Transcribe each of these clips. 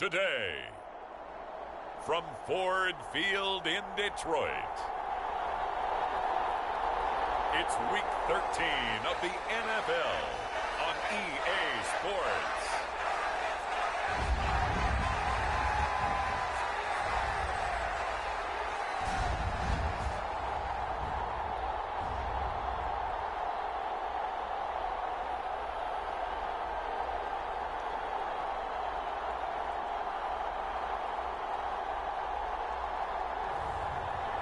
today. From Ford Field in Detroit, it's Week 13 of the NFL on EA Sports.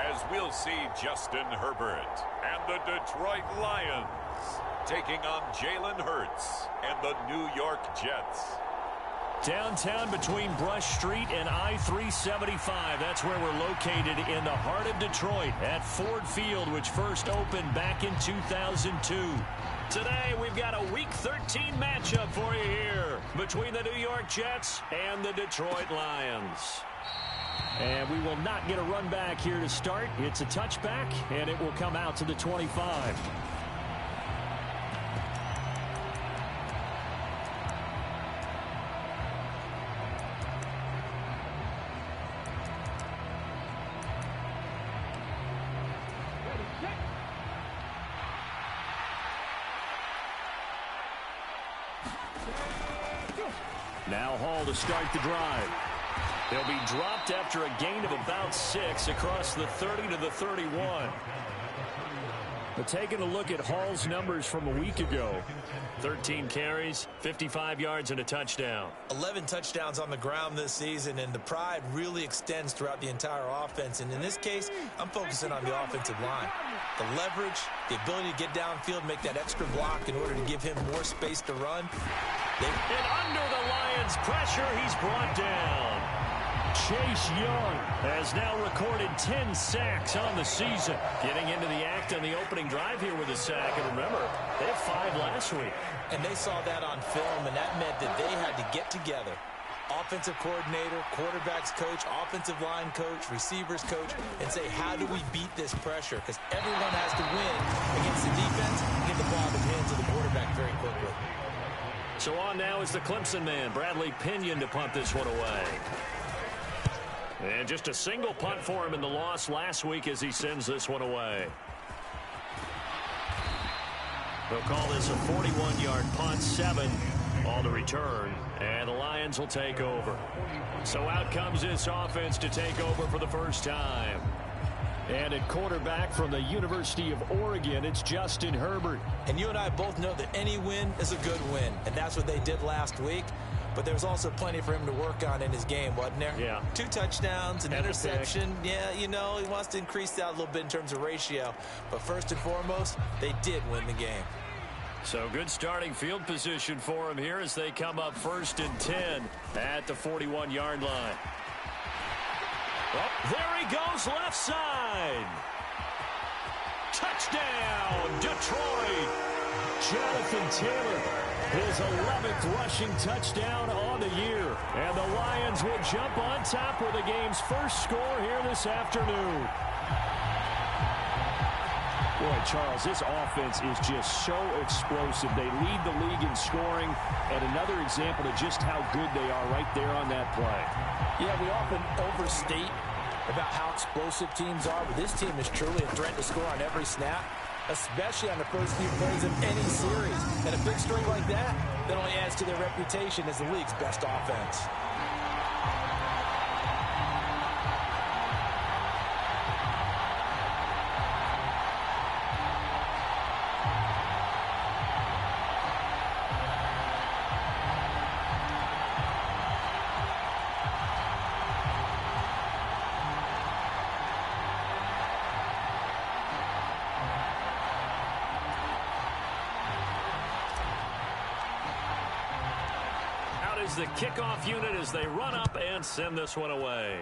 As we'll see Justin Herbert and the Detroit Lions taking on Jalen Hurts and the New York Jets. Downtown between Brush Street and I-375. That's where we're located in the heart of Detroit at Ford Field, which first opened back in 2002. Today, we've got a Week 13 matchup for you here between the New York Jets and the Detroit Lions. And we will not get a run back here to start. It's a touchback, and it will come out to the 25. Now Hall to start the drive. They'll be dropped after a gain of about 6 across the 30 to the 31. But taking a look at Hall's numbers from a week ago, 13 carries, 55 yards, and a touchdown. 11 touchdowns on the ground this season, and the pride really extends throughout the entire offense. And in this case, I'm focusing on the offensive line. The leverage, the ability to get downfield, make that extra block in order to give him more space to run. And under the Lions' pressure, he's brought down. Chase Young has now recorded 10 sacks on the season. Getting into the act on the opening drive here with a sack. And remember, they had 5 last week. And they saw that on film, and that meant that they had to get together. Offensive coordinator, quarterbacks coach, offensive line coach, receivers coach, and say, how do we beat this pressure? Because everyone has to win against the defense and get the ball in the hands of the quarterback very quickly. So on now is the Clemson man, Bradley Pinion, to punt this one away. And just a single punt for him in the loss last week as he sends this one away. They'll call this a 41-yard punt, 7 all to return, and the Lions will take over. So out comes this offense to take over for the first time. And at quarterback from the University of Oregon, it's Justin Herbert. And you and I both know that any win is a good win, and that's what they did last week. But there was also plenty for him to work on in his game, wasn't there? Yeah. 2 touchdowns, an interception. Yeah, you know, he wants to increase that a little bit in terms of ratio. But first and foremost, they did win the game. So good starting field position for him here as they come up 1st and 10 at the 41-yard line. Oh, there he goes, left side. Touchdown, Detroit. Jonathan Taylor, his 11th rushing touchdown on the year. And the Lions will jump on top with the game's first score here this afternoon. Boy, Charles, this offense is just so explosive. They lead the league in scoring, and another example of just how good they are right there on that play. Yeah, we often overstate about how explosive teams are, but this team is truly a threat to score on every snap, especially on the first few plays of any series. And a big streak like that only adds to their reputation as the league's best offense. The kickoff unit as they run up and send this one away.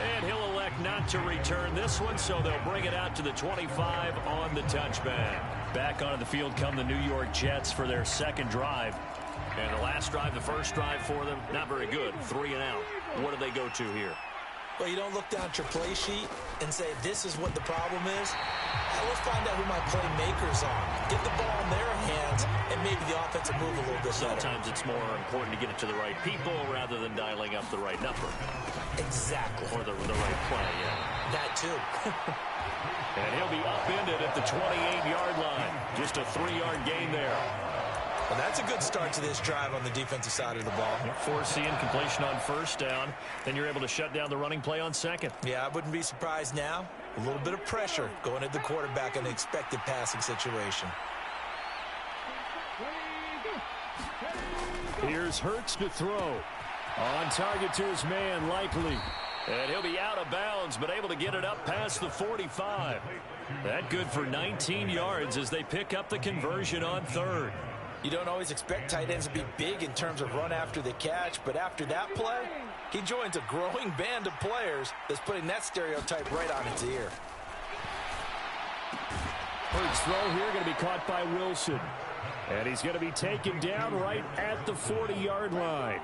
And he'll elect not to return this one, so they'll bring it out to the 25 on the touchback. Back onto the field come the New York Jets for their second drive. And the last drive, the first drive for them, not very good. 3 and out. What do they go to here? Well, you don't look down at your play sheet and say, this is what the problem is. Let's find out who my playmakers are. Get the ball in their hands, and maybe the offense will move a little bit better. Sometimes it's more important to get it to the right people rather than dialing up the right number. Exactly. Or the right play, yeah. That too. And he'll be upended at the 28-yard line. Just a 3-yard gain there. Well, that's a good start to this drive on the defensive side of the ball. Force the incompletion on first down. Then you're able to shut down the running play on second. Yeah, I wouldn't be surprised now. A little bit of pressure going at the quarterback in an expected passing situation. Here's Hurts to throw. On target to his man, Likely. And he'll be out of bounds, but able to get it up past the 45. That good for 19 yards as they pick up the conversion on third. You don't always expect tight ends to be big in terms of run after the catch, but after that play, he joins a growing band of players that's putting that stereotype right on its ear. Hurts throw here going to be caught by Wilson. And he's going to be taken down right at the 40-yard line.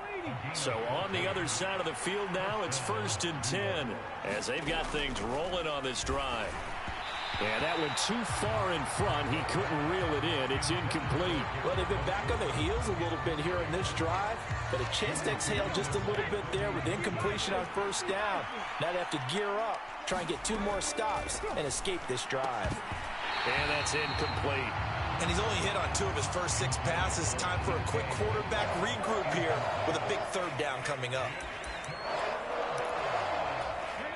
So on the other side of the field now, it's 1st and 10 as they've got things rolling on this drive. And that went too far in front. He couldn't reel it in. It's incomplete. Well, they've been back on their heels a little bit here in this drive, but a chance to exhale just a little bit there with incompletion on first down. Now they have to gear up, try and get 2 more stops, and escape this drive. And that's incomplete. And he's only hit on 2 of his first 6 passes. Time for a quick quarterback regroup here with a big 3rd down coming up.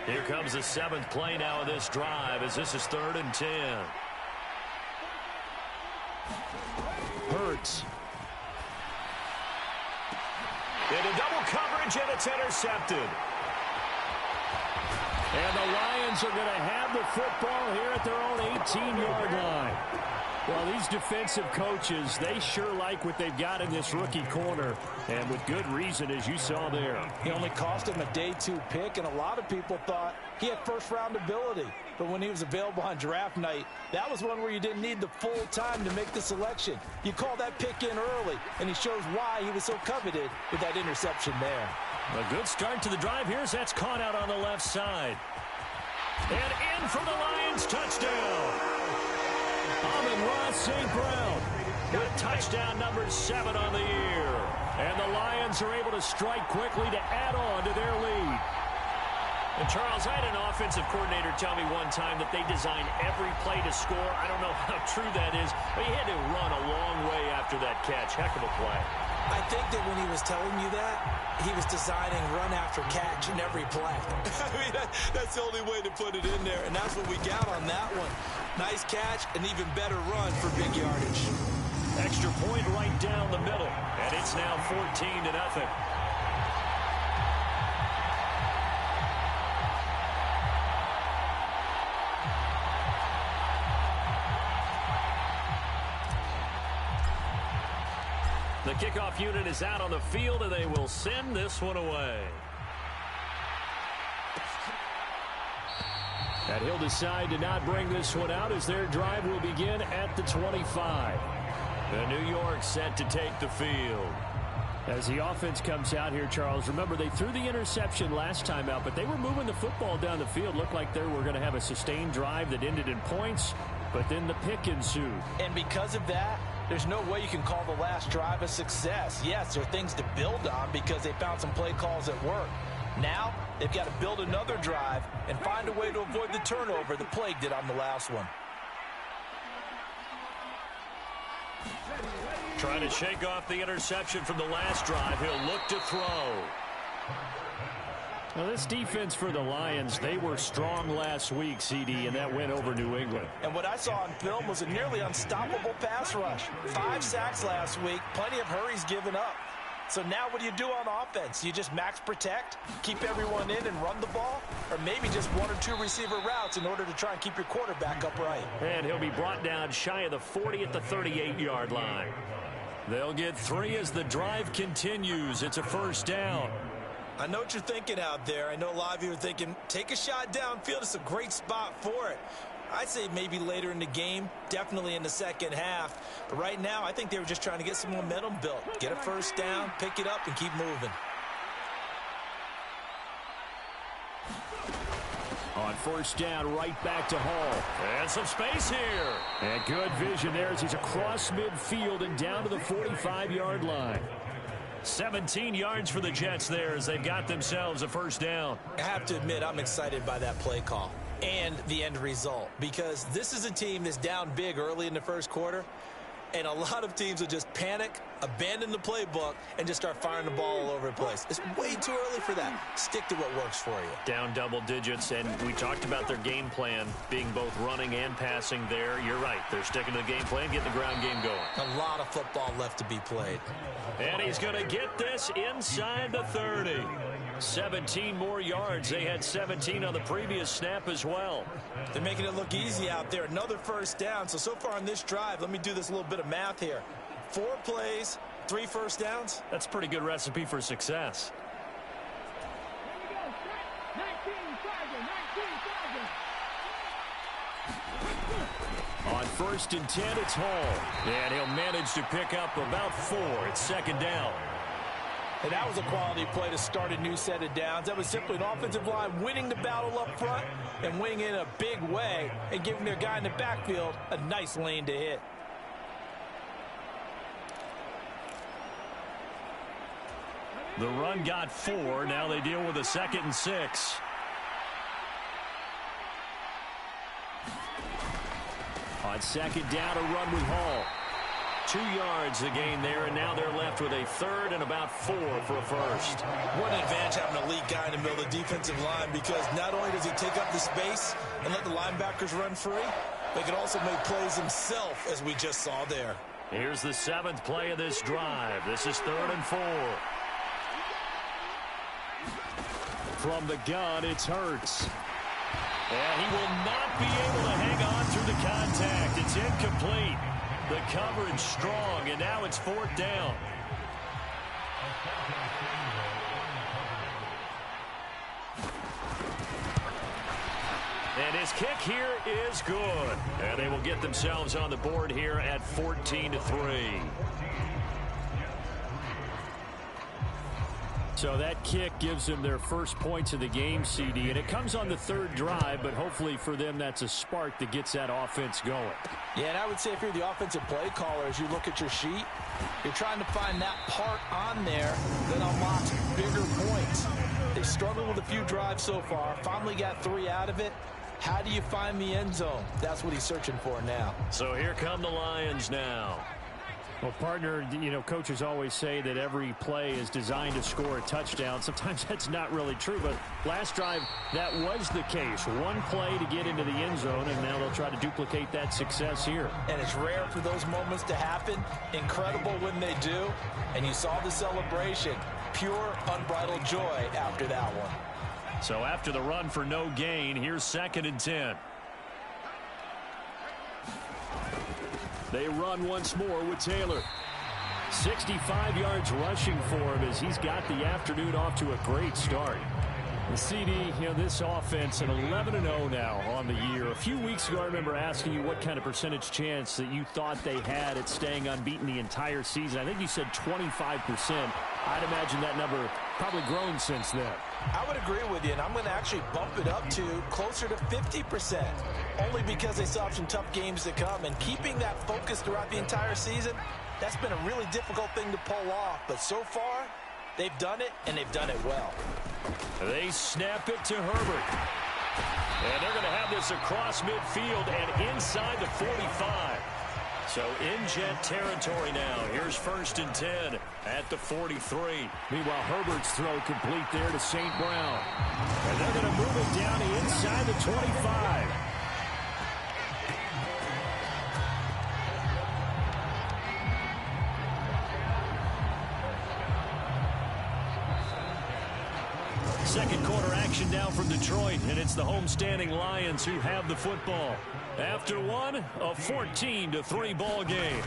Here comes the 7th play now of this drive as this is 3rd and 10. Hurts. Into double coverage, and it's intercepted. And the Lions are going to have the football here at their own 18-yard line. Well, these defensive coaches, they sure like what they've got in this rookie corner, and with good reason, as you saw there. He only cost him a day 2 pick, and a lot of people thought he had first-round ability. But when he was available on draft night, that was one where you didn't need the full time to make the selection. You call that pick in early, and he shows why he was so coveted with that interception there. A good start to the drive. Here's that's caught out on the left side. And in for the Lions touchdown. Amon-Ra St. Brown with touchdown number 7 on the year. And the Lions are able to strike quickly to add on to their lead. And Charles, I had an offensive coordinator tell me one time that they design every play to score. I don't know how true that is, but he had to run a long way after that catch. Heck of a play. I think that when he was telling you that, he was designing run after catch in every play. I mean, that's the only way to put it in there, and that's what we got on that one. Nice catch, an even better run for big yardage. Extra point right down the middle, and it's now 14-0. The kickoff unit is out on the field, and they will send this one away. And he'll decide to not bring this one out as their drive will begin at the 25. The New York set to take the field. As the offense comes out here, Charles, remember they threw the interception last time out, but they were moving the football down the field. Looked like they were going to have a sustained drive that ended in points, but then the pick ensued. And because of that, there's no way you can call the last drive a success. Yes, there are things to build on because they found some play calls that work. Now, they've got to build another drive and find a way to avoid the turnover the plague did on the last one. Trying to shake off the interception from the last drive. He'll look to throw. Now, this defense for the Lions, they were strong last week, CD, and that went over New England. And what I saw on film was a nearly unstoppable pass rush. 5 sacks last week, plenty of hurries given up. So now what do you do on offense? You just max protect, keep everyone in and run the ball? Or maybe just 1 or 2 receiver routes in order to try and keep your quarterback upright? And he'll be brought down shy of the 40 at the 38-yard line. They'll get 3 as the drive continues. It's a first down. I know what you're thinking out there. I know a lot of you are thinking, take a shot downfield. It's a great spot for it. I'd say maybe later in the game, definitely in the second half. But right now, I think they were just trying to get some momentum built. Get a first down, pick it up, and keep moving. first down, right back to Hall. And some space here. And good vision there as he's across midfield and down to the 45-yard line. 17 yards for the Jets there as they've got themselves a first down. I have to admit, I'm excited by that play call and the end result, because this is a team that's down big early in the first quarter, and a lot of teams will just panic, abandon the playbook, and just start firing the ball all over the place. It's way too early for that. Stick to what works for you. Down double digits, and we talked about their game plan being both running and passing there. You're right. They're sticking to the game plan, getting the ground game going. A lot of football left to be played. And he's going to get this inside the 30. 17 more yards. They had 17 on the previous snap as well. They're making it look easy out there. Another first down. So far on this drive, let me do this little bit of math here. 4 plays, 3 first downs. That's a pretty good recipe for success. On first and 10, it's Hall. And he'll manage to pick up about 4. It's second down. And that was a quality play to start a new set of downs. That was simply an offensive line winning the battle up front and winning in a big way and giving their guy in the backfield a nice lane to hit. The run got 4. Now they deal with a 2nd and 6. On second down, a run with Hall. 2 yards the gain there, and now they're left with a 3rd and about 4 for a first. What an advantage having an elite guy in the middle of the defensive line, because not only does he take up the space and let the linebackers run free, but he can also make plays himself, as we just saw there. Here's the 7th play of this drive. This is 3rd and 4. From the gun, it's Hurts. And he will not be able to hang on through the contact. It's incomplete. The coverage strong, and now it's 4th down. And his kick here is good. And they will get themselves on the board here at 14-3. So that kick gives them their first points of the game, CD, and it comes on the 3rd drive, but hopefully for them that's a spark that gets that offense going. Yeah, and I would say if you're the offensive play caller, as you look at your sheet, you're trying to find that part on there that unlocks bigger points. They struggled with a few drives so far, finally got 3 out of it. How do you find the end zone? That's what he's searching for now. So here come the Lions now. Well, partner, you know, coaches always say that every play is designed to score a touchdown. Sometimes that's not really true, but last drive, that was the case. 1 play to get into the end zone, and now they'll try to duplicate that success here. And it's rare for those moments to happen. Incredible when they do. And you saw the celebration. Pure, unbridled joy after that one. So after the run for no gain, here's 2nd and 10. They run once more with Taylor. 65 yards rushing for him as he's got the afternoon off to a great start. The CD, you know, this offense at 11-0 now on the year. A few weeks ago, I remember asking you what kind of percentage chance that you thought they had at staying unbeaten the entire season. I think you said 25%. I'd imagine that number probably grown since then. I would agree with you, and I'm going to actually bump it up to closer to 50%, only because they still have some tough games to come. And keeping that focus throughout the entire season, that's been a really difficult thing to pull off. But so far, they've done it, and they've done it well. They snap it to Herbert. And they're going to have this across midfield and inside the 45. So in Jet territory now. Here's 1st and 10 at the 43. Meanwhile, Herbert's throw complete there to St. Brown. And they're going to move it down to inside the 25. Second quarter action now from Detroit, and it's the homestanding Lions who have the football. After one, a 14-3 ball game.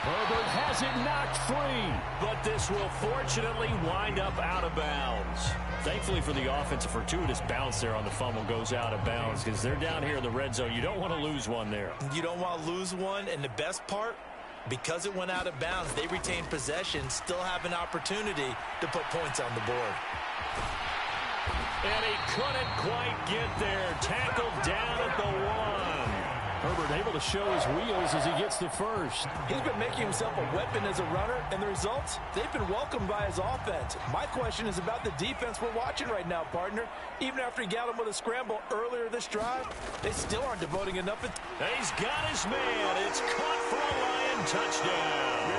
Herbert has it knocked free, but this will fortunately wind up out of bounds. Thankfully for the offense, a fortuitous bounce there on the fumble goes out of bounds because they're down here in the red zone. You don't want to lose one there. You don't want to lose one, and the best part, Because it went out of bounds, they retained possession, still have an opportunity to put points on the board. And he couldn't quite get there. Tackled down at the 1. Herbert able to show his wheels as he gets the first. He's been making himself a weapon as a runner, and the results, they've been welcomed by his offense. My question is about the defense we're watching right now, partner. Even after he got him with a scramble earlier this drive, they still aren't devoting enough. He's got his man. It's caught for a Lion touchdown.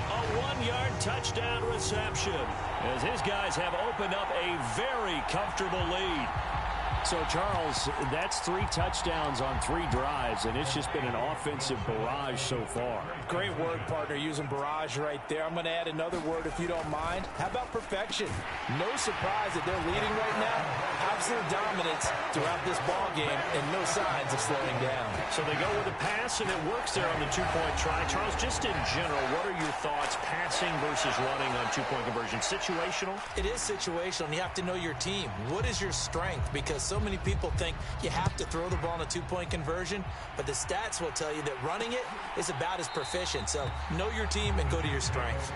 A 1-yard touchdown reception as his guys have opened up a very comfortable lead. So, Charles, that's 3 touchdowns on 3 drives, and it's just been an offensive barrage so far. Great word, partner, using barrage right there. I'm going to add another word if you don't mind. How about perfection? No surprise that they're leading right now. Absolute dominance throughout this ball game and no signs of slowing down. So they go with a pass, and it works there on the 2-point try. Charles, just in general, what are your thoughts passing versus running on 2-point conversion? Situational? It is situational, and you have to know your team. What is your strength? Because so many people think you have to throw the ball in a 2-point conversion, but the stats will tell you that running it is about as proficient. So know your team and go to your strength.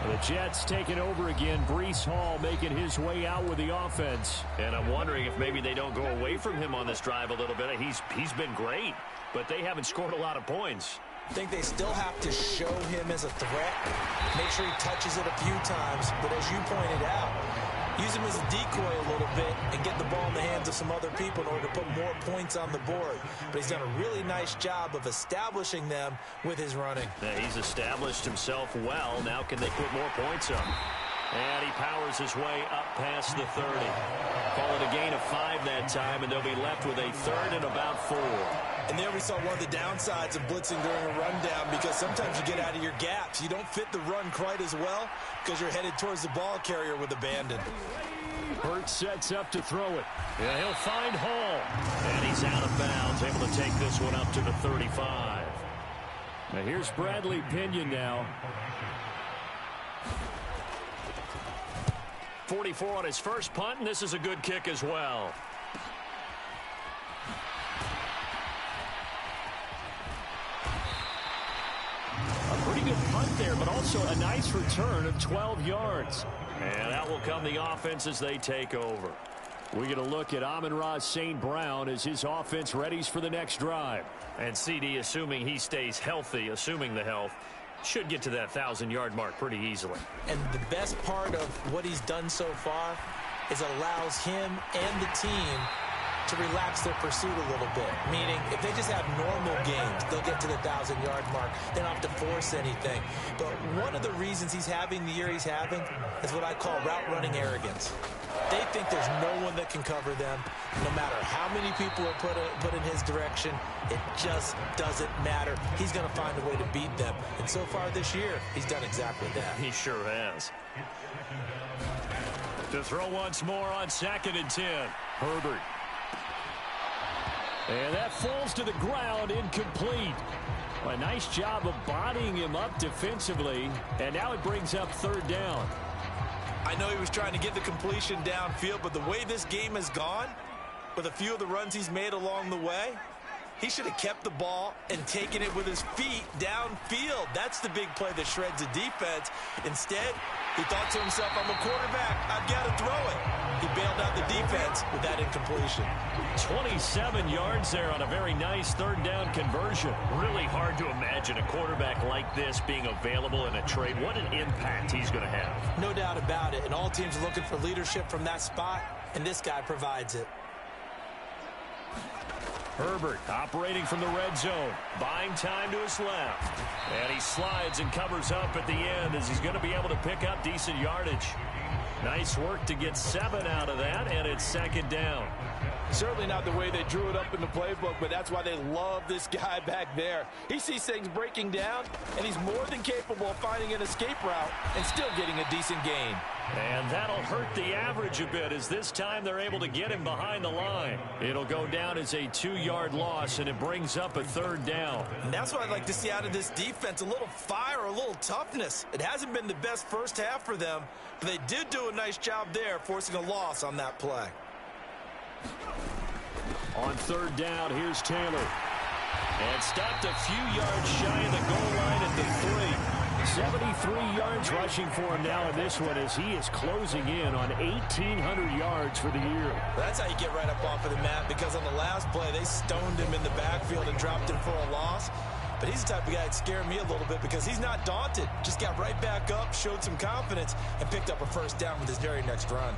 The Jets taking over again. Breece Hall making his way out with the offense. And I'm wondering if maybe they don't go away from him on this drive a little bit. He's been great, but they haven't scored a lot of points. I think they still have to show him as a threat. Make sure he touches it a few times. But as you pointed out, use him as a decoy a little bit and get the ball in the hands of some other people in order to put more points on the board. But he's done a really nice job of establishing them with his running. Yeah, he's established himself well. Now can they put more points on? And he powers his way up past the 30. Call it a gain of 5 that time, and they'll be left with a 3rd and about 4. And there we saw one of the downsides of blitzing during a rundown, because sometimes you get out of your gaps. You don't fit the run quite as well because you're headed towards the ball carrier with abandon. Hurts sets up to throw it. Yeah, he'll find Hall. And he's out of bounds, able to take this one up to the 35. Now here's Bradley Pinion now. 44 on his first punt, and this is a good kick as well. A pretty good punt there, but also a nice return of 12 yards. And out will come the offense as they take over. We get a look at Amon-Ra St. Brown as his offense readies for the next drive. And CD, assuming he stays healthy, assuming the health, should get to that 1,000-yard mark pretty easily. And the best part of what he's done so far is it allows him and the team to relax their pursuit a little bit. Meaning, if they just have normal games, they'll get to the 1,000-yard mark. They don't have to force anything. But one of the reasons he's having the year he's having is what I call route running arrogance. They think there's no one that can cover them. No matter how many people are put in his direction, it just doesn't matter. He's going to find a way to beat them. And so far this year, he's done exactly that. He sure has. To throw once more on 2nd and 10. Herbert. And that falls to the ground, incomplete. A nice job of bodying him up defensively. And now it brings up 3rd down. I know he was trying to get the completion downfield, but the way this game has gone, with a few of the runs he's made along the way, he should have kept the ball and taken it with his feet downfield. That's the big play that shreds the defense. Instead, he thought to himself, I'm a quarterback, I've got to throw it. He bailed out the defense with that incompletion. 27 yards there on a very nice 3rd down conversion. Really hard to imagine a quarterback like this being available in a trade. What an impact he's going to have. No doubt about it. And all teams are looking for leadership from that spot, and this guy provides it. Herbert operating from the red zone, buying time to his left. And he slides and covers up at the end as he's going to be able to pick up decent yardage. Nice work to get 7 out of that, and it's 2nd down. Certainly not the way they drew it up in the playbook, but that's why they love this guy back there. He sees things breaking down, and he's more than capable of finding an escape route and still getting a decent gain. And that'll hurt the average a bit as this time they're able to get him behind the line. It'll go down as a 2-yard loss, and it brings up a 3rd down. And that's what I'd like to see out of this defense, a little fire, a little toughness. It hasn't been the best first half for them, but they did do a nice job there, forcing a loss on that play. On third down, here's Taylor. And stopped a few yards shy of the goal line at the 3. 73 yards rushing for him now in this one as he is closing in on 1,800 yards for the year. That's how you get right up off of the mat, because on the last play, they stoned him in the backfield and dropped him for a loss. But he's the type of guy that scared me a little bit because he's not daunted. Just got right back up, showed some confidence, and picked up a first down with his very next run.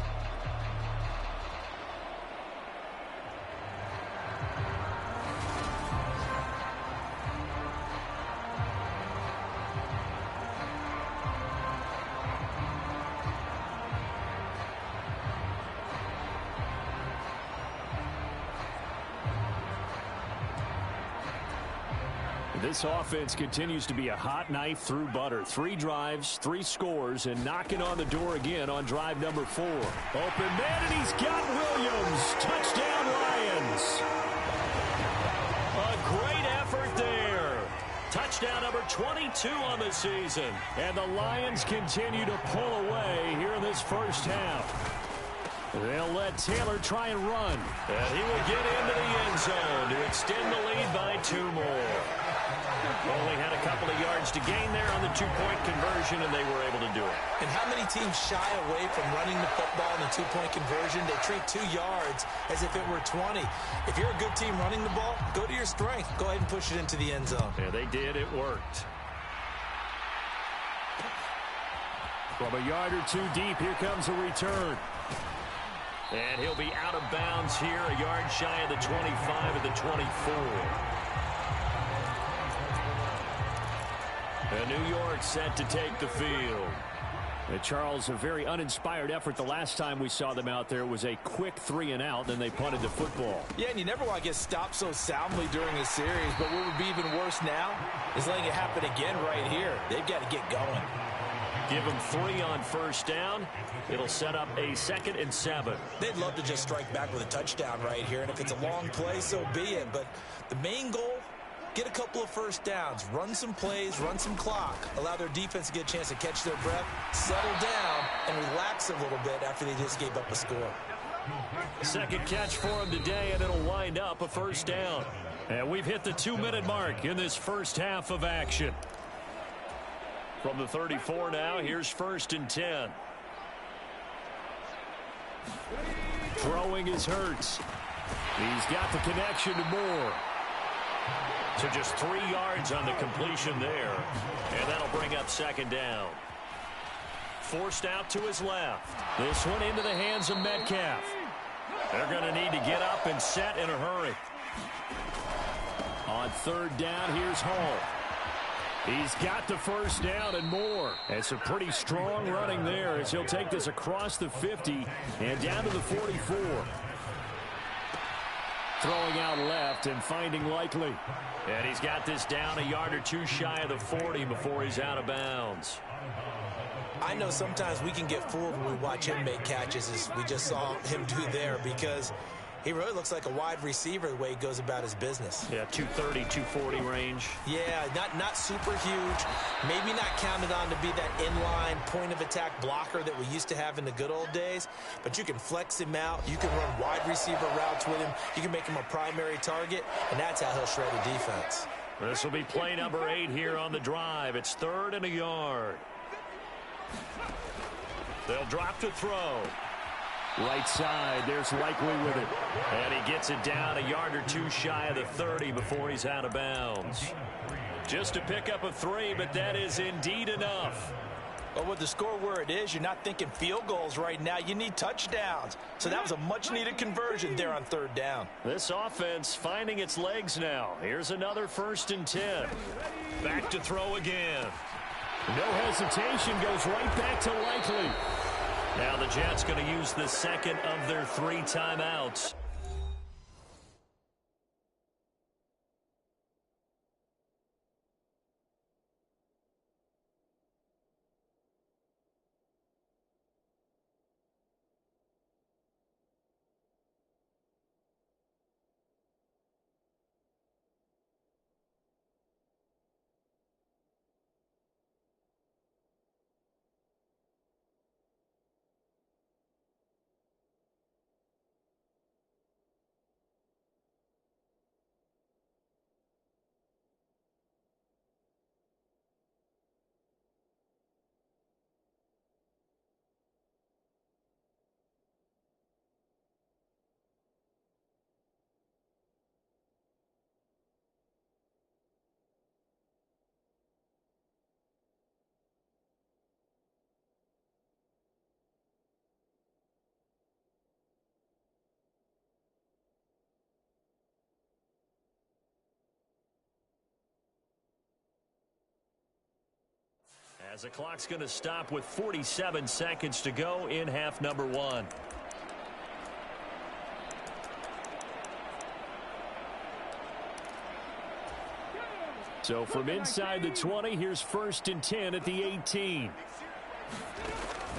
This offense continues to be a hot knife through butter. 3 drives, 3 scores, and knocking on the door again on drive number 4. Open man, and he's got Williams. Touchdown, Lions. A great effort there. Touchdown number 22 on the season. And the Lions continue to pull away here in this first half. They'll let Taylor try and run. And he will get into the end zone to extend the lead by 2 more. Only had a couple of yards to gain there on the 2-point conversion, and they were able to do it. And how many teams shy away from running the football in the 2-point conversion? They treat 2 yards as if it were 20. If you're a good team running the ball, go to your strength. Go ahead and push it into the end zone. Yeah, they did. It worked. From a yard or 2 deep, here comes a return. And he'll be out of bounds here, a yard shy of the 25 at the 24. And New York set to take the field. Charles, a very uninspired effort. The last time we saw them out there was a quick 3 and out, then they punted the football. Yeah, and you never want to get stopped so soundly during a series, but what would be even worse now is letting it happen again right here. They've got to get going. Give them 3 on first down. It'll set up a 2nd and 7. They'd love to just strike back with a touchdown right here, and if it's a long play, so be it. But the main goal, get a couple of first downs, run some plays, run some clock, allow their defense to get a chance to catch their breath, settle down, and relax a little bit after they just gave up a score. Second catch for him today, and it'll wind up a first down. And we've hit the 2-minute mark in this first half of action. From the 34 now, here's 1st and 10. Throwing is Hurts. He's got the connection to Moore. So just 3 yards on the completion there. And that'll bring up 2nd down. Forced out to his left. This one into the hands of Metcalf. They're going to need to get up and set in a hurry. On 3rd down, here's Hall. He's got the first down and more. It's a pretty strong running there as he'll take this across the 50 and down to the 44. Throwing out left and finding Likely. And he's got this down a yard or 2 shy of the 40 before he's out of bounds. I know sometimes we can get fooled when we watch him make catches, as we just saw him do there, because he really looks like a wide receiver the way he goes about his business. Yeah, 230, 240 range. Yeah, not super huge. Maybe not counted on to be that inline point-of-attack blocker that we used to have in the good old days. But you can flex him out. You can run wide receiver routes with him. You can make him a primary target, and that's how he'll shred a defense. This will be play number 8 here on the drive. It's 3rd and a yard. They'll drop to throw. Right side, there's Likely with it. And he gets it down a yard or 2 shy of the 30 before he's out of bounds. Just to pick up a 3, but that is indeed enough. But with the score where it is, you're not thinking field goals right now. You need touchdowns. So that was a much-needed conversion there on 3rd down. This offense finding its legs now. Here's another 1st and 10. Back to throw again. No hesitation, goes right back to Likely. Now the Jets going to use the 2nd of their 3 timeouts. As the clock's going to stop with 47 seconds to go in half number one. So from inside the 20, here's 1st and 10 at the 18.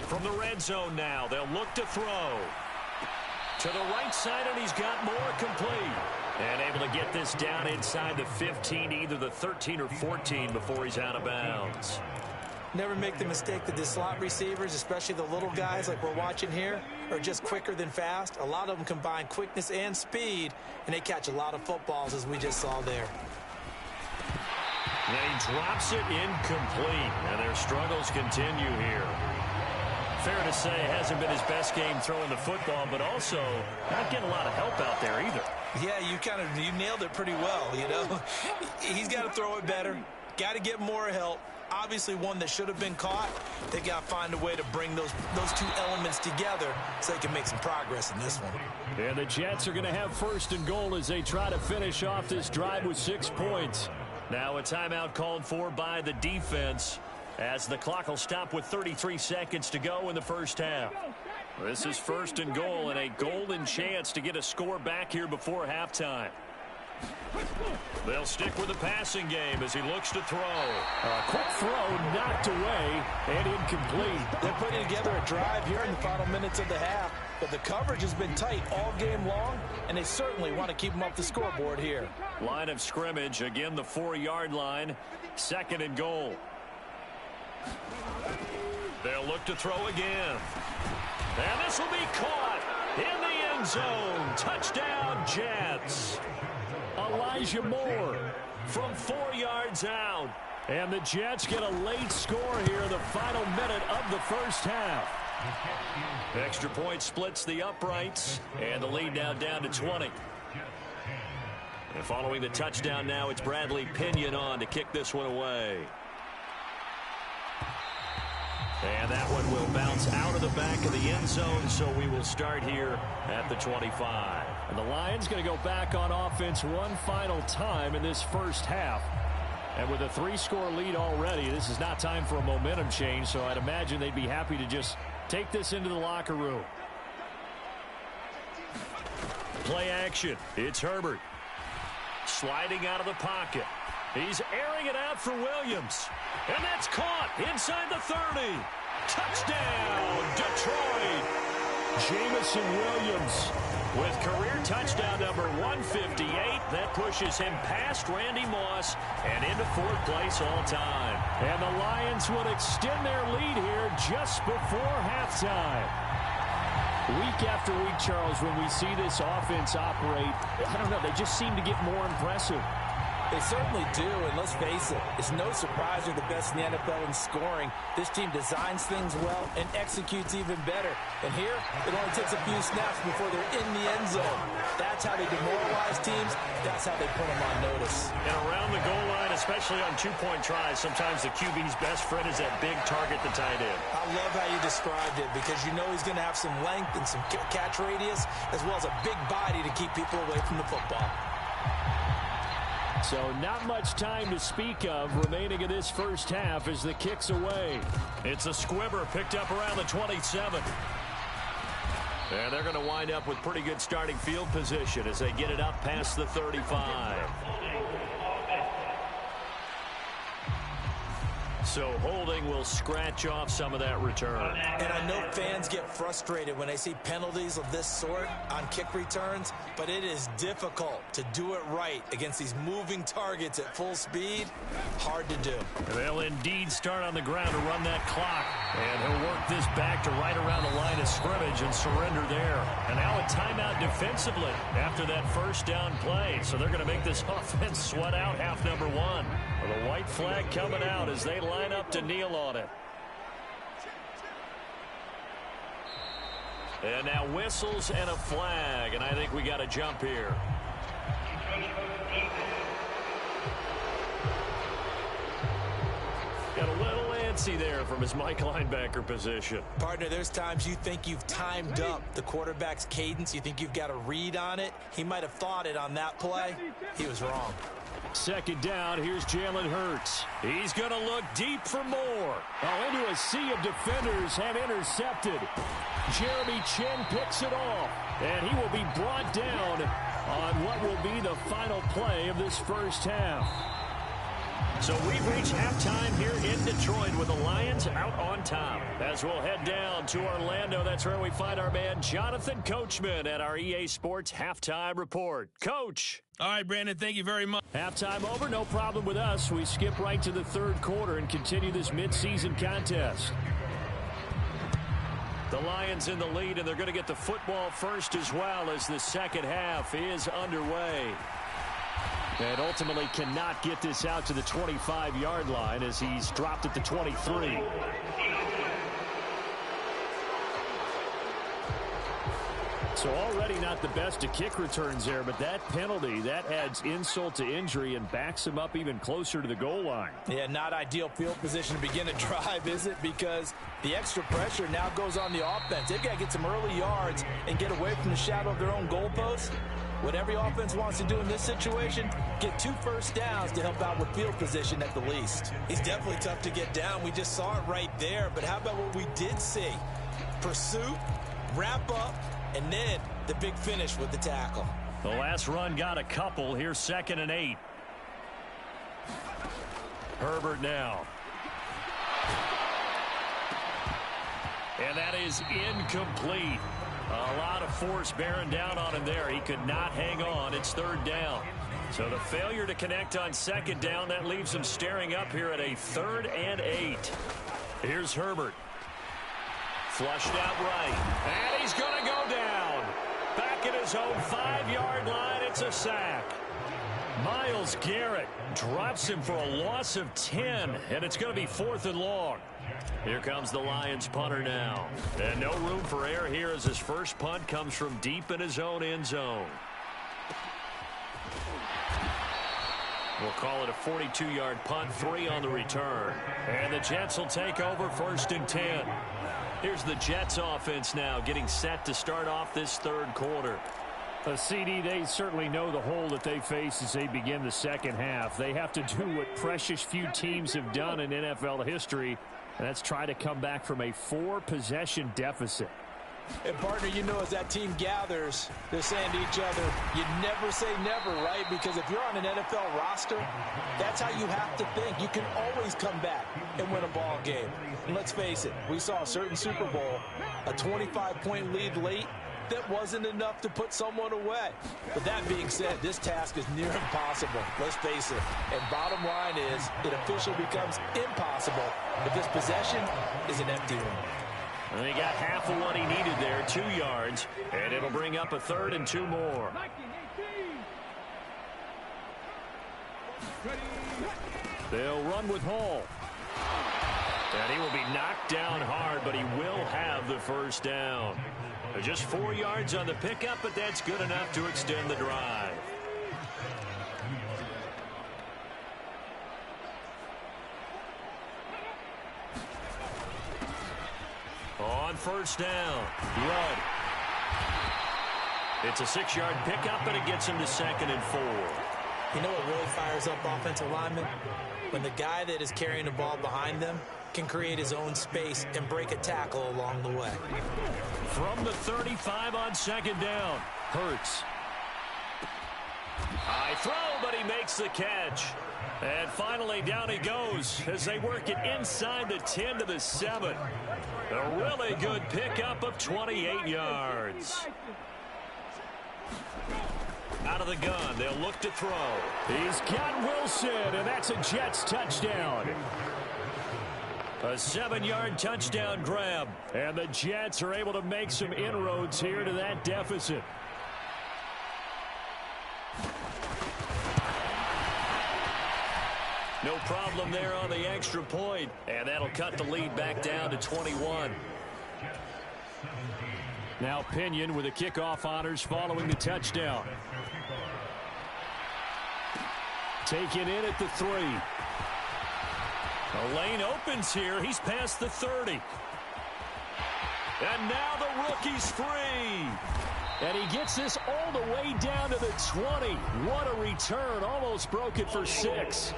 From the red zone now, they'll look to throw. To the right side, and he's got more complete. And able to get this down inside the 15, either the 13 or 14 before he's out of bounds. Never make the mistake that the slot receivers, especially the little guys like we're watching here, are just quicker than fast. A lot of them combine quickness and speed, and they catch a lot of footballs, as we just saw there. And he drops it incomplete, and their struggles continue here. Fair to say, it hasn't been his best game throwing the football, but also not getting a lot of help out there either. Yeah, you nailed it pretty well, you know. He's got to throw it better, got to get more help. Obviously one that should have been caught. They got to find a way to bring those two elements together so they can make some progress in this one. And the Jets are going to have 1st and goal as they try to finish off this drive with 6 points. Now a timeout called for by the defense as the clock will stop with 33 seconds to go in the first half. This is 1st and goal and a golden chance to get a score back here before halftime. They'll stick with the passing game as he looks to throw. A quick throw knocked away and incomplete. They're putting together a drive here in the final minutes of the half, but the coverage has been tight all game long, and they certainly want to keep them off the scoreboard here. Line of scrimmage, again the 4-yard line, 2nd and goal. They'll look to throw again. And this will be caught in the end zone. Touchdown, Jets. Elijah Moore From 4 yards out. And the Jets get a late score here in the final minute of the first half. Extra point splits the uprights, and the lead now down to 20. And following the touchdown now, it's Bradley Pinion on to kick this one away. And that one will bounce out of the back of the end zone, so we will start here at the 25. And the Lions going to go back on offense one final time in this first half. And with a 3-score lead already, this is not time for a momentum change, so I'd imagine they'd be happy to just take this into the locker room. Play action. It's Herbert. Sliding out of the pocket. He's airing it out for Williams. And that's caught inside the 30. Touchdown, Detroit. Jamison Williams with career touchdown number 158. That pushes him past Randy Moss and into 4th place all time. And the Lions would extend their lead here just before halftime. Week after week, Charles, when we see this offense operate, I don't know, they just seem to get more impressive. They certainly do, and let's face it, it's no surprise they're the best in the NFL in scoring. This team designs things well and executes even better. And here, it only takes a few snaps before they're in the end zone. That's how they demoralize teams. That's how they put them on notice. And around the goal line, especially on 2-point tries, sometimes the QB's best friend is that big target, the tight end. I love how you described it because you know he's going to have some length and some catch radius as well as a big body to keep people away from the football. So not much time to speak of remaining in this first half as the kick's away. It's a squibber picked up around the 27. And they're going to wind up with pretty good starting field position as they get it up past the 35. So holding will scratch off some of that return. And I know fans get frustrated when they see penalties of this sort on kick returns, but it is difficult to do it right against these moving targets at full speed. Hard to do. They'll indeed start on the ground to run that clock. And he'll work this back to right around the line of scrimmage and surrender there. And now a timeout defensively after that first down play. So they're going to make this offense sweat out half number one. With a white flag coming out as they line up to kneel on it. And now whistles and a flag, and I think we got a jump here. Got a little fancy there from his Mike linebacker position. Partner, there's times you think you've timed up the quarterback's cadence. You think you've got a read on it. He might have thought it on that play. He was wrong. Second down, here's Jalen Hurts. He's going to look deep for more. Oh, into a sea of defenders and intercepted. Jeremy Chinn picks it off, and he will be brought down on what will be the final play of this first half. So we've reached halftime here in Detroit with the Lions out on top. As we'll head down to Orlando, that's where we find our man Jonathan Coachman at our EA Sports Halftime Report. Coach. All right, Brandon, thank you very much. Halftime over, no problem with us. We skip right to the third quarter and continue this midseason contest. The Lions in the lead, and they're going to get the football first as well as the second half is underway. And ultimately cannot get this out to the 25-yard line as he's dropped at the 23. So already not the best of kick returns there, but that penalty, that adds insult to injury and backs him up even closer to the goal line. Yeah, not ideal field position to begin a drive, is it? Because the extra pressure now goes on the offense. They've got to get some early yards and get away from the shadow of their own goalposts. What every offense wants to do in this situation, get 2 first downs to help out with field position at the least. He's definitely tough to get down. We just saw it right there. But how about what we did see? Pursuit, wrap up, and then the big finish with the tackle. The last run got a couple. Here's 2nd and 8. Herbert now. And that is incomplete. A lot of force bearing down on him there. He could not hang on. It's 3rd down. So the failure to connect on 2nd down, that leaves him staring up here at a 3rd and 8. Here's Herbert. Flushed out right. And he's going to go down. Back at his own 5-yard line. It's a sack. Myles Garrett drops him for a loss of 10. And it's going to be 4th and long. Here comes the Lions punter now. And no room for error here as his first punt comes from deep in his own end zone. We'll call it a 42-yard punt, 3 on the return. And the Jets will take over 1st and 10. Here's the Jets offense now getting set to start off this third quarter. CD, they certainly know the hole that they face as they begin the second half. They have to do what precious few teams have done in NFL history, and that's try to come back from a 4-possession deficit. And, partner, you know, as that team gathers, they're saying to each other, you never say never, right? Because if you're on an NFL roster, that's how you have to think. You can always come back and win a ball game. And let's face it, we saw a certain Super Bowl, a 25-point lead late, that wasn't enough to put someone away. But that being said, this task is near impossible. Let's face it. And bottom line is, it officially becomes impossible if this possession is an empty one. And he got half of what he needed there, 2 yards, and it'll bring up a 3rd and 2 more. They'll run with Hall. And he will be knocked down hard, but he will have the first down. Just 4 yards on the pickup, but that's good enough to extend the drive. On 1st down, Rudd. It's a 6-yard pickup, and it gets him to 2nd and 4. You know what really fires up offensive linemen? When the guy that is carrying the ball behind them can create his own space and break a tackle along the way. From the 35 on 2nd down, Hurts. High throw, but he makes the catch. And finally, down he goes as they work it inside the 10 to the 7. A really good pickup of 28 yards. Out of the gun, they'll look to throw. He's got Wilson, and that's a Jets touchdown. A 7-yard touchdown grab. And the Jets are able to make some inroads here to that deficit. No problem there on the extra point. And that'll cut the lead back down to 21. Now Pinion with the kickoff honors following the touchdown. Taken in at the 3. The lane opens here. He's past the 30. And now the rookie's free. And he gets this all the way down to the 20. What a return. Almost broke it for 6.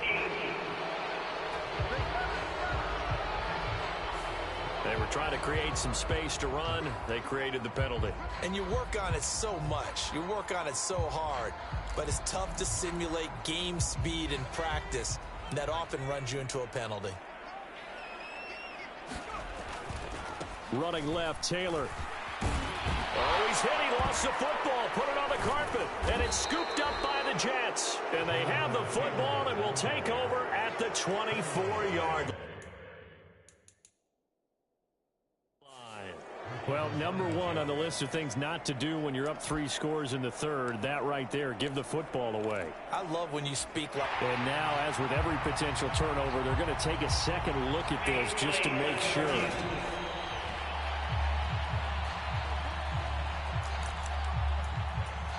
They were trying to create some space to run. They created the penalty. And you work on it so much. You work on it so hard. But it's tough to simulate game speed in practice. And that often runs you into a penalty. Running left, Taylor. Oh, he's hit. He lost the football. Put it on the carpet. And it's scooped up by the Jets. And they have the football and will take over at the 24-yard line. Well, number one on the list of things not to do when you're up 3 scores in the third, that right there, give the football away. I love when you speak like... And now, as with every potential turnover, they're going to take a second look at this just to make sure.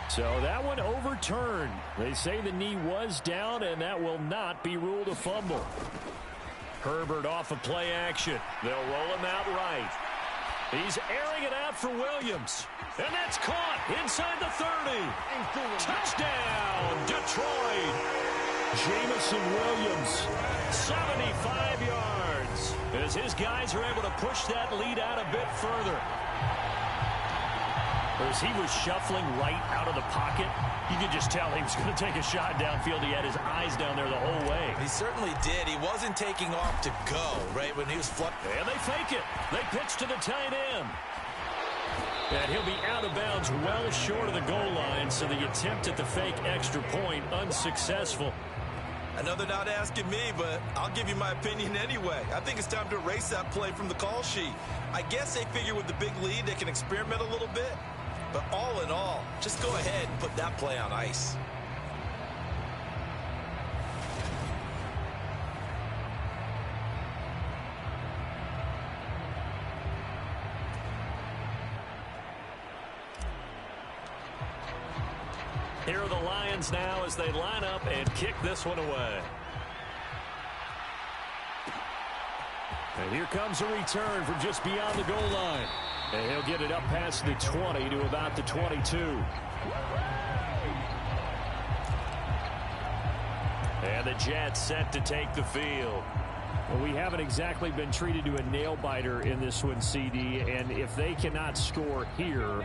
So that one overturned. They say the knee was down, and that will not be ruled a fumble. Herbert off of play action. They'll roll him out right. He's airing it out for Williams. And that's caught inside the 30. Touchdown, Detroit. Jameson Williams, 75 yards. As his guys are able to push that lead out a bit further. As he was shuffling right out of the pocket, you could just tell he was going to take a shot downfield. He had his eyes down there the whole way. He certainly did. He wasn't taking off to go, right, when he was flush. And they fake it. They pitch to the tight end. And he'll be out of bounds well short of the goal line, so the attempt at the fake extra point unsuccessful. I know they're not asking me, but I'll give you my opinion anyway. I think it's time to erase that play from the call sheet. I guess they figure with the big lead they can experiment a little bit. But all in all, just go ahead and put that play on ice. Here are the Lions now as they line up and kick this one away. And here comes a return from just beyond the goal line. And he'll get it up past the 20 to about the 22. And the Jets set to take the field. Well, we haven't exactly been treated to a nail-biter in this one, CD. And if they cannot score here,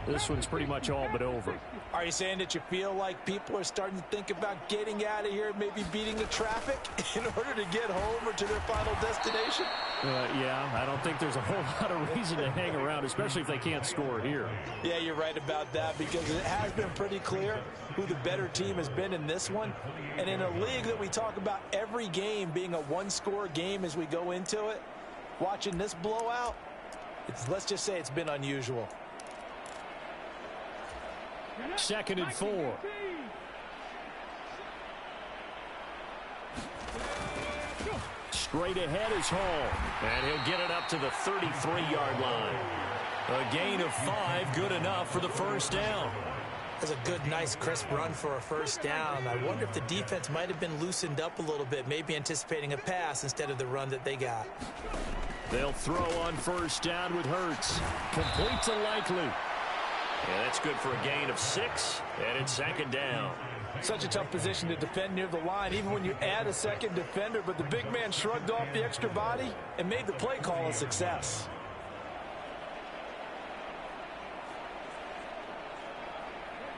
this one's pretty much all but over. Are you saying that you feel like people are starting to think about getting out of here and maybe beating the traffic in order to get home or to their final destination? Yeah, I don't think there's a whole lot of reason to hang around, especially if they can't score here. Yeah, you're right about that, because it has been pretty clear who the better team has been in this one. And in a league that we talk about every game being a one-score game as we go into it, watching this blowout, let's just say it's been unusual. 2nd and 4. Straight ahead is Hall. And he'll get it up to the 33-yard line. A gain of 5, good enough for the first down. That's a good, nice, crisp run for a first down. I wonder if the defense might have been loosened up a little bit, maybe anticipating a pass instead of the run that they got. They'll throw on first down with Hurts. Complete to Likely. And that's good for a gain of 6, and it's 2nd down. Such a tough position to defend near the line, even when you add a second defender, but the big man shrugged off the extra body and made the play call a success.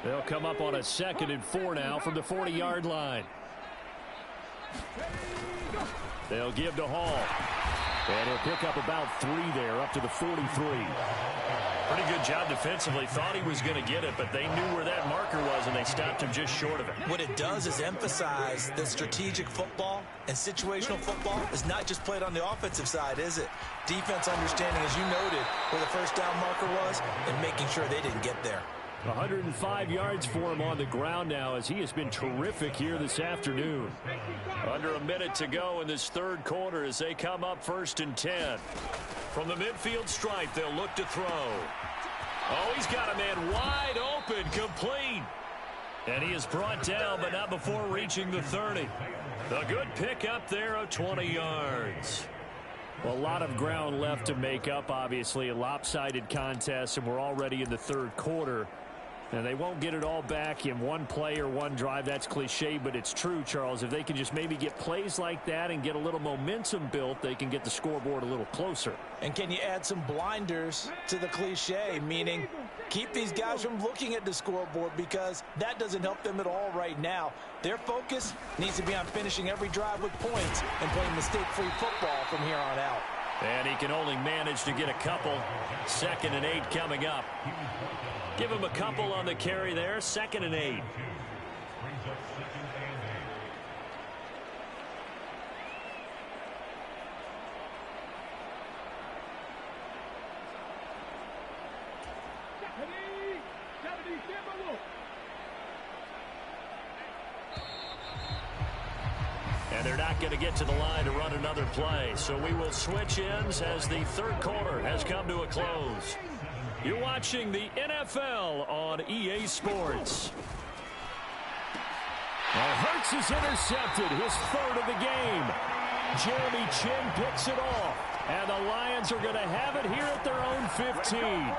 They'll come up on a 2nd and 4 now from the 40-yard line. They'll give to Hall. And he'll pick up about 3 there, up to the 43. Pretty good job defensively. Thought he was going to get it, but they knew where that marker was, and they stopped him just short of it. What it does is emphasize that strategic football and situational football is not just played on the offensive side, is it? Defense understanding, as you noted, where the first down marker was and making sure they didn't get there. 105 yards for him on the ground now, as he has been terrific here this afternoon. Under a minute to go in this third quarter as they come up 1st and 10. From the midfield stripe, they'll look to throw. Oh, he's got a man wide open, complete. And he is brought down, but not before reaching the 30. A good pickup there of 20 yards. Well, a lot of ground left to make up, obviously. A lopsided contest, and we're already in the third quarter. And they won't get it all back in one play or one drive. That's cliche, but it's true, Charles. If they can just maybe get plays like that and get a little momentum built, they can get the scoreboard a little closer. And can you add some blinders to the cliche, meaning keep these guys from looking at the scoreboard, because that doesn't help them at all right now. Their focus needs to be on finishing every drive with points and playing mistake-free football from here on out. And he can only manage to get a couple. 2nd and 8 coming up. Give him a couple on the carry there. 2nd and 8. And they're not going to get to the line to run another play. So we will switch ends as the third quarter has come to a close. You're watching the NFL on EA Sports. Well, Hurts is intercepted, his 3rd of the game. Jeremy Chinn picks it off. And the Lions are going to have it here at their own 15.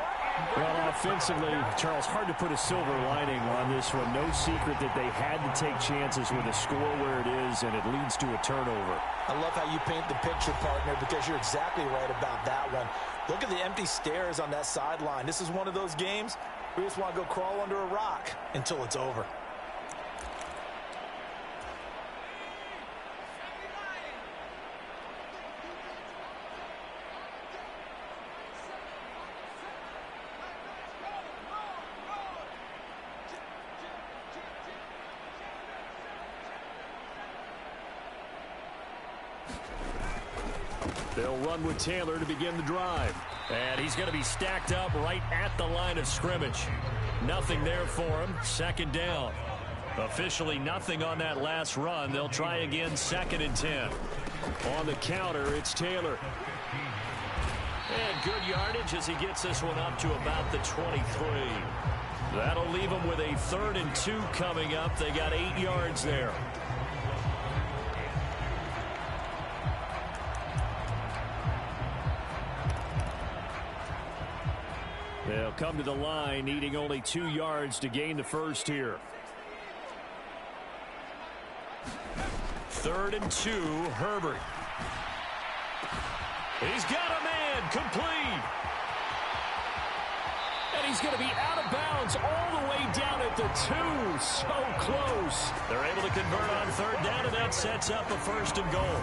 Well, offensively, Charles, hard to put a silver lining on this one. No secret that they had to take chances with a score where it is, and it leads to a turnover. I love how you paint the picture, partner, because you're exactly right about that one. Look at the empty stairs on that sideline. This is one of those games we just want to go crawl under a rock until it's over. They'll run with Taylor to begin the drive. And he's going to be stacked up right at the line of scrimmage. Nothing there for him. 2nd down. Officially nothing on that last run. They'll try again 2nd and 10. On the counter, it's Taylor. And good yardage as he gets this one up to about the 23. That'll leave him with a 3rd and 2 coming up. They got 8 yards there. They'll come to the line, needing only 2 yards to gain the first here. 3rd and 2, Herbert. He's got a man, complete. And he's going to be out of bounds all the way down at the 2. So close. They're able to convert on 3rd down, and that sets up a 1st and goal.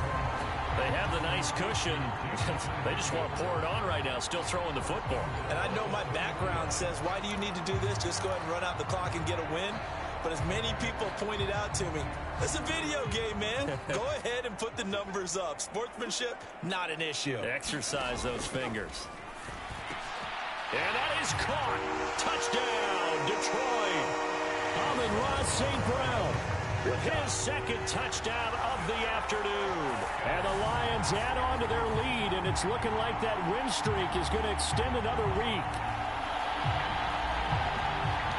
They have the nice cushion. They just want to pour it on right now, still throwing the football. And I know my background says, why do you need to do this? Just go ahead and run out the clock and get a win. But as many people pointed out to me, it's a video game, man. Go ahead and put the numbers up. Sportsmanship, not an issue. Exercise those fingers. And that is caught. Touchdown, Detroit. Amon-Ra St. Brown with his 2nd touchdown of the afternoon. And the Lions add on to their lead, and it's looking like that win streak is going to extend another week.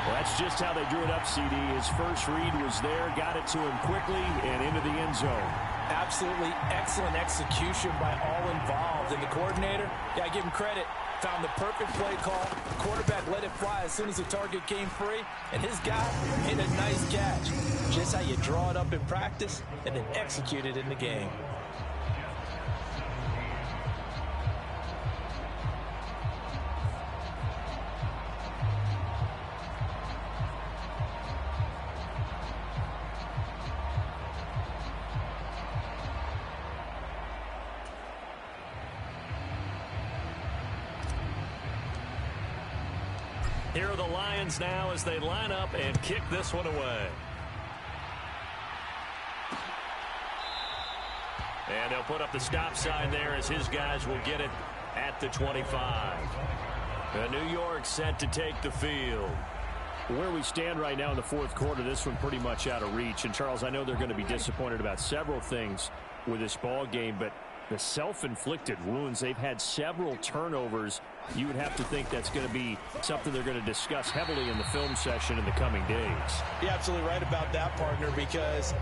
Well, that's just how they drew it up, CD. His first read was there, got it to him quickly, and into the end zone. Absolutely excellent execution by all involved. And the coordinator, yeah, I give him credit, found the perfect play call. The quarterback let it fly as soon as the target came free, and his guy hit a nice catch. Just how you draw it up in practice and then execute it in the game. Here are the Lions now as they line up and kick this one away. And they'll put up the stop sign there as his guys will get it at the 25. And New York set to take the field. Where we stand right now in the 4th quarter, this one pretty much out of reach. And, Charles, I know they're going to be disappointed about several things with this ball game, but the self-inflicted wounds, they've had several turnovers you would have to think that's going to be something they're going to discuss heavily in the film session in the coming days. You're absolutely right about that, partner, because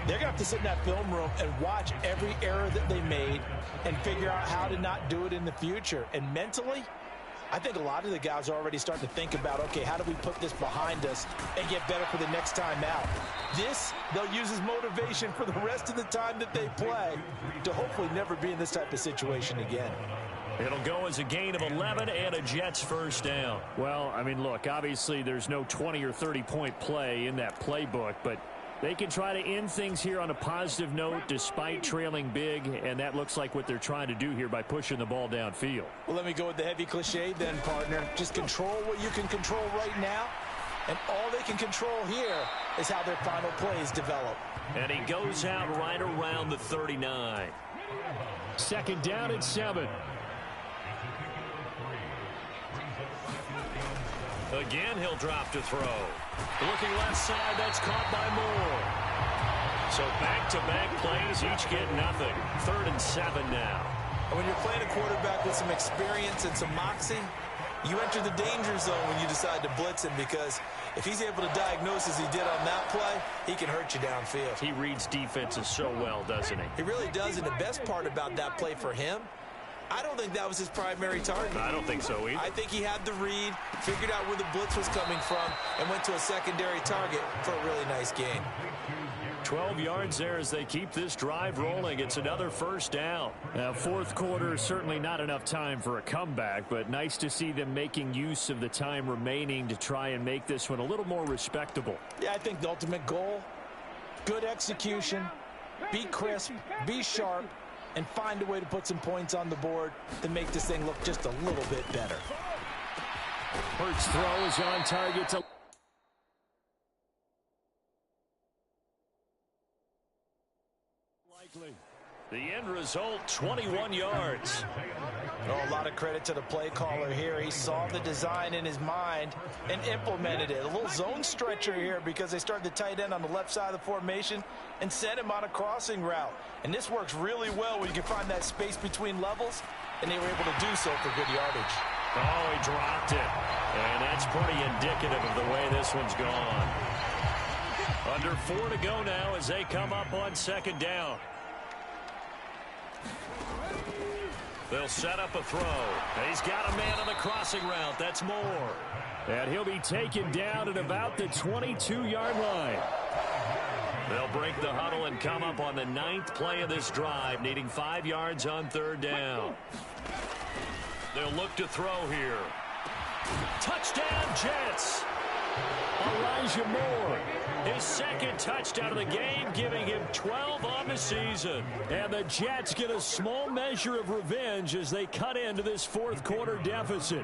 they're going to have to sit in that film room and watch every error that they made and figure out how to not do it in the future. And mentally, I think a lot of the guys are already starting to think about, okay, how do we put this behind us and get better for the next time out? This, they'll use as motivation for the rest of the time that they play to hopefully never be in this type of situation again. It'll go as a gain of 11 and a Jets first down. Well, I mean, look, obviously there's no 20 or 30-point play in that playbook, but they can try to end things here on a positive note despite trailing big, and that looks like what they're trying to do here by pushing the ball downfield. Well, let me go with the heavy cliche then, partner. Just control what you can control right now, and all they can control here is how their final plays develop. And he goes out right around the 39. Second down and 7. Again, he'll drop to throw. Looking left side, that's caught by Moore. So back-to-back plays, each get nothing. 3rd and 7 now. And when you're playing a quarterback with some experience and some moxie, you enter the danger zone when you decide to blitz him, because if he's able to diagnose as he did on that play, he can hurt you downfield. He reads defenses so well, doesn't he? He really does, and the best part about that play for him, I don't think that was his primary target. I don't think so either. I think he had the read, figured out where the blitz was coming from, and went to a secondary target for a really nice gain. 12 yards there as they keep this drive rolling. It's another first down. Now, fourth quarter, certainly not enough time for a comeback, but nice to see them making use of the time remaining to try and make this one a little more respectable. Yeah, I think the ultimate goal, good execution, be crisp, be sharp, and find a way to put some points on the board to make this thing look just a little bit better. Hurts throw is on target to... Likely. The end result, 21 yards. Oh, a lot of credit to the play caller here. He saw the design in his mind and implemented it. A little zone stretcher here because they started the tight end on the left side of the formation and sent him on a crossing route. And this works really well when you can find that space between levels, and they were able to do so for good yardage. Oh, he dropped it. And that's pretty indicative of the way this one's gone. Under 4 to go now as they come up on second down. They'll set up a throw. He's got a man on the crossing route. That's Moore. And he'll be taken down at about the 22-yard line. They'll break the huddle and come up on the 9th play of this drive, needing 5 yards on 3rd down. They'll look to throw here. Touchdown, Jets. Elijah Moore, his second touchdown of the game, giving him 12 on the season. And the Jets get a small measure of revenge as they cut into this fourth quarter deficit.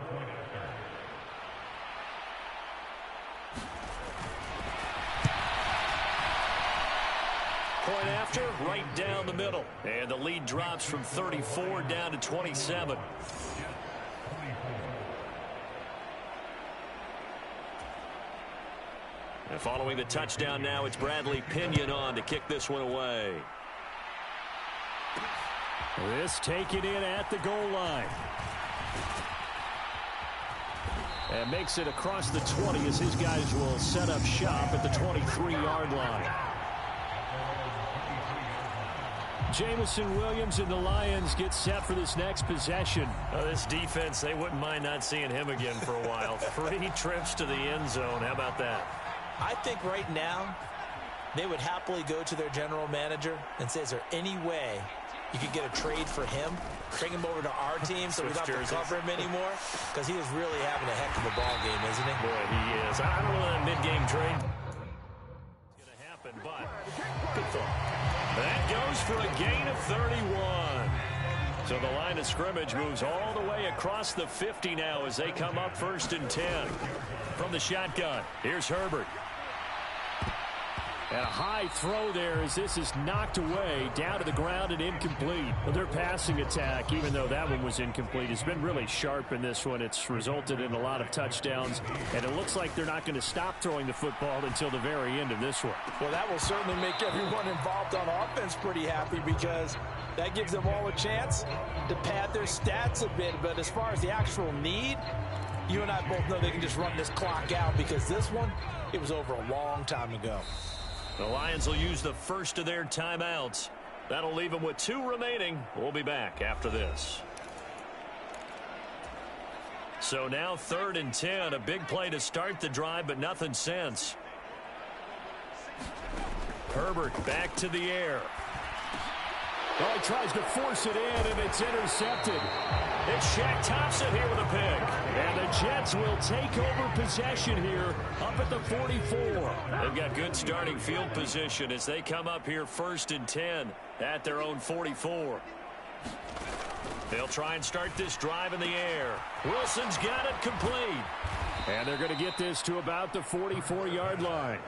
Point after, right down the middle. And the lead drops from 34 down to 27. And following the touchdown now, it's Bradley Pinion on to kick this one away. This taken in at the goal line. And makes it across the 20 as his guys will set up shop at the 23-yard line. Jamison Williams and the Lions get set for this next possession. This defense, they wouldn't mind not seeing him again for a while. 3 trips to the end zone. How about that? I think right now they would happily go to their general manager and say, is there any way you could get a trade for him, bring him over to our team so we don't have to cover him anymore? Because he is really having a heck of a ball game, isn't he? Boy, he is. I don't know that mid-game trade is going to happen, but good thought. That goes for a gain of 31. So the line of scrimmage moves all the way across the 50 now as they come up 1st and 10. From the shotgun, here's Herbert. And a high throw there as this is knocked away, down to the ground and incomplete. Well, their passing attack, even though that one was incomplete, has been really sharp in this one. It's resulted in a lot of touchdowns, and it looks like they're not going to stop throwing the football until the very end of this one. Well, that will certainly make everyone involved on offense pretty happy because that gives them all a chance to pad their stats a bit. But as far as the actual need, you and I both know they can just run this clock out because this one, it was over a long time ago. The Lions will use the first of their timeouts. That'll leave them with 2 remaining. We'll be back after this. So now 3rd and 10. A big play to start the drive, but nothing since. Herbert back to the air. Oh, he tries to force it in, and it's intercepted. It's Shaq Thompson here with a pick. And the Jets will take over possession here up at the 44. They've got good starting field position as they come up here 1st and 10 at their own 44. They'll try and start this drive in the air. Wilson's got it complete. And they're going to get this to about the 44-yard line.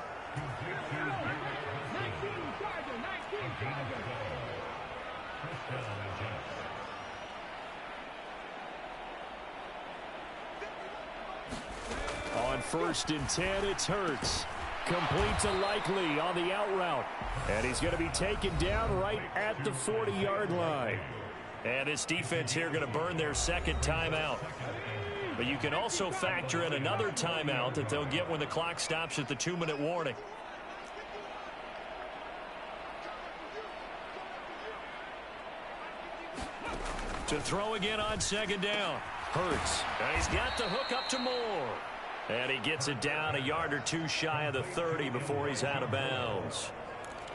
On 1st and 10, it's Hurts. Complete to Likely on the out route. And he's going to be taken down right at the 40-yard line. And this defense here going to burn their 2nd timeout. But you can also factor in another timeout that they'll get when the clock stops at the 2-minute warning. To throw again on 2nd down. Hurts. And he's got the hook up to Moore. And he gets it down a yard or 2 shy of the 30 before he's out of bounds.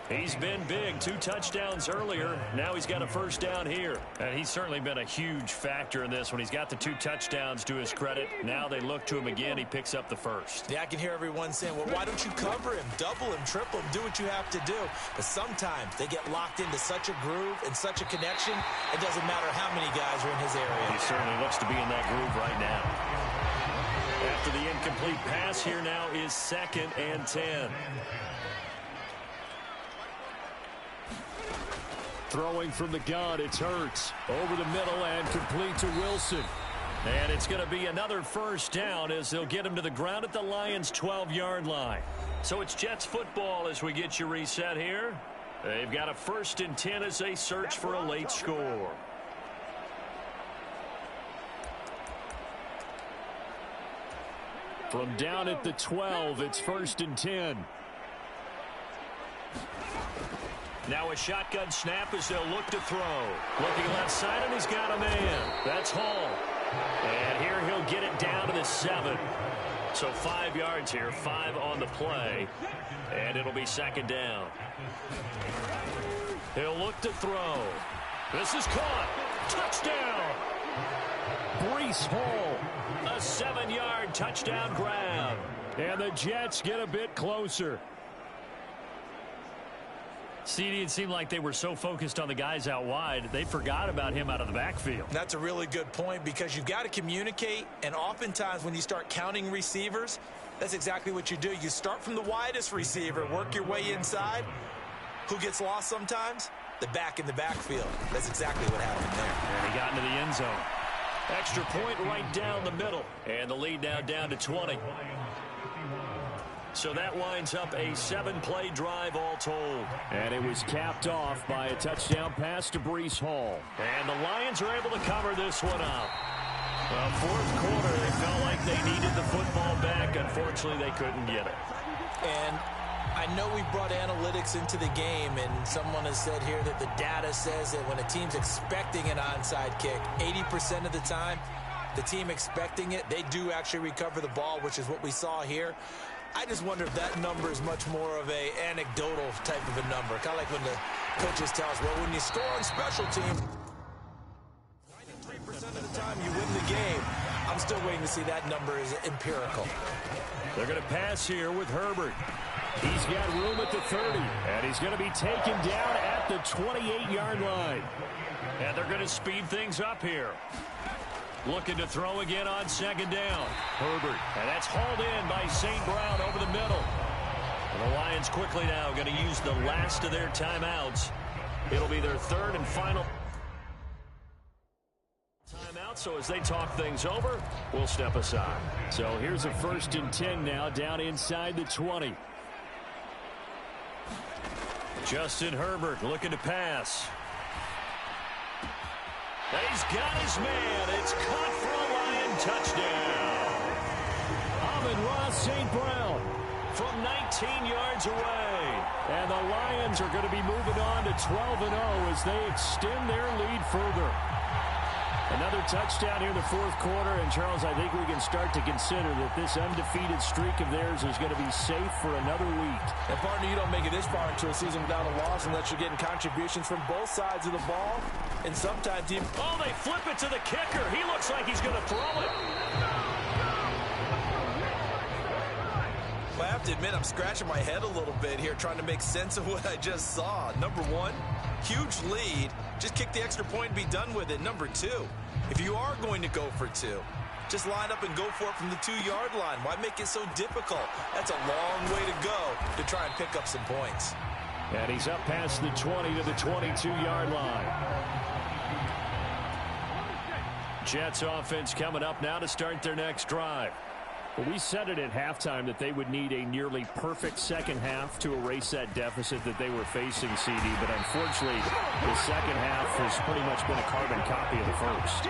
He's been big. 2 touchdowns earlier. Now he's got a 1st down here. And he's certainly been a huge factor in this when he's got the 2 touchdowns to his credit. Now they look to him again. He picks up the 1st. Yeah, I can hear everyone saying, well, why don't you cover him? Double him, triple him, do what you have to do. But sometimes they get locked into such a groove and such a connection, it doesn't matter how many guys are in his area. He certainly looks to be in that groove right now. After the incomplete pass, here now is 2nd and 10. Throwing from the gun, it's Hurts. Over the middle and complete to Wilson. And it's going to be another 1st down as they'll get him to the ground at the Lions' 12-yard line. So it's Jets football as we get you reset here. They've got a 1st and 10 as they search for a late score. From down at the 12, it's 1st and 10. Now a shotgun snap as they'll look to throw. Looking left side, and he's got a man. That's Hall. And here he'll get it down to the 7. So 5 yards here, 5 on the play. And it'll be 2nd down. He'll look to throw. This is caught. Touchdown. Breece Hall. A 7-yard touchdown grab. And the Jets get a bit closer. CD, it seemed like they were so focused on the guys out wide, they forgot about him out of the backfield. That's a really good point because you've got to communicate, and oftentimes when you start counting receivers, that's exactly what you do. You start from the widest receiver, work your way inside. Who gets lost sometimes? The back in the backfield. That's exactly what happened there. And he got into the end zone. Extra point right down the middle. And the lead now down to 20. So that winds up a 7-play drive all told. And it was capped off by a touchdown pass to Breece Hall. And the Lions are able to cover this one up. Well, 4th quarter, they felt like they needed the football back. Unfortunately, they couldn't get it. And I know we brought analytics into the game, and someone has said here that the data says that when a team's expecting an onside kick, 80% of the time, the team expecting it, they do actually recover the ball, which is what we saw here. I just wonder if that number is much more of a anecdotal type of a number. Kind of like when the coaches tell us, well, when you score on special teams, 93% of the time you win the game. I'm still waiting to see that number is empirical. They're going to pass here with Herbert. He's got room at the 30, and he's going to be taken down at the 28-yard line. And they're going to speed things up here. Looking to throw again on 2nd down. Herbert. And that's hauled in by St. Brown over the middle. And the Lions quickly now going to use the last of their timeouts. It'll be their third and final timeout, so as they talk things over, we'll step aside. So here's a 1st and 10 now, down inside the 20. Justin Herbert looking to pass. He's got his man. It's caught for a Lion touchdown. Amon-Ra St. Brown from 19 yards away. And the Lions are going to be moving on to 12-0 as they extend their lead further. Another touchdown here in the 4th quarter. And, Charles, I think we can start to consider that this undefeated streak of theirs is going to be safe for another week. And, partner, you don't make it this far into a season without a loss unless you're getting contributions from both sides of the ball. And sometimes even... Oh, they flip it to the kicker. He looks like he's going to throw it. Well, I have to admit, I'm scratching my head a little bit here trying to make sense of what I just saw. Number one, huge lead. Just kick the extra point and be done with it. Number two, if you are going to go for two, just line up and go for it from the 2-yard line. Why make it so difficult? That's a long way to go to try and pick up some points. And he's up past the 20 to the 22-yard line. Jets offense coming up now to start their next drive. Well, we said it at halftime that they would need a nearly perfect second half to erase that deficit that they were facing, CD. But unfortunately, the second half has pretty much been a carbon copy of the first.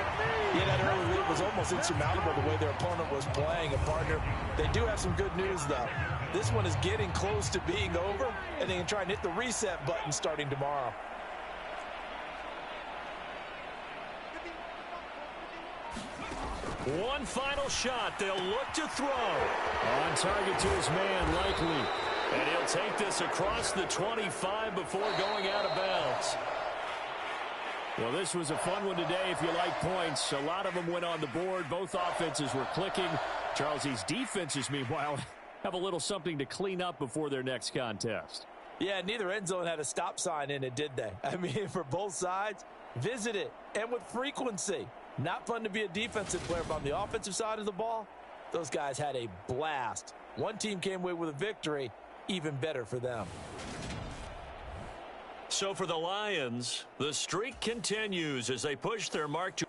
Yeah, that early lead was almost insurmountable the way their opponent was playing. A partner, they do have some good news, though. This one is getting close to being over, and they can try and hit the reset button starting tomorrow. One final shot. They'll look to throw. On target to his man, Likely. And he'll take this across the 25 before going out of bounds. Well, this was a fun one today if you like points. A lot of them went on the board. Both offenses were clicking. Charles, these defenses, meanwhile, have a little something to clean up before their next contest. Yeah, neither end zone had a stop sign in it, did they? I mean, for both sides, visit it, and with frequency. Not fun to be a defensive player, but on the offensive side of the ball, those guys had a blast. One team came away with a victory, even better for them. So for the Lions, the streak continues as they push their mark to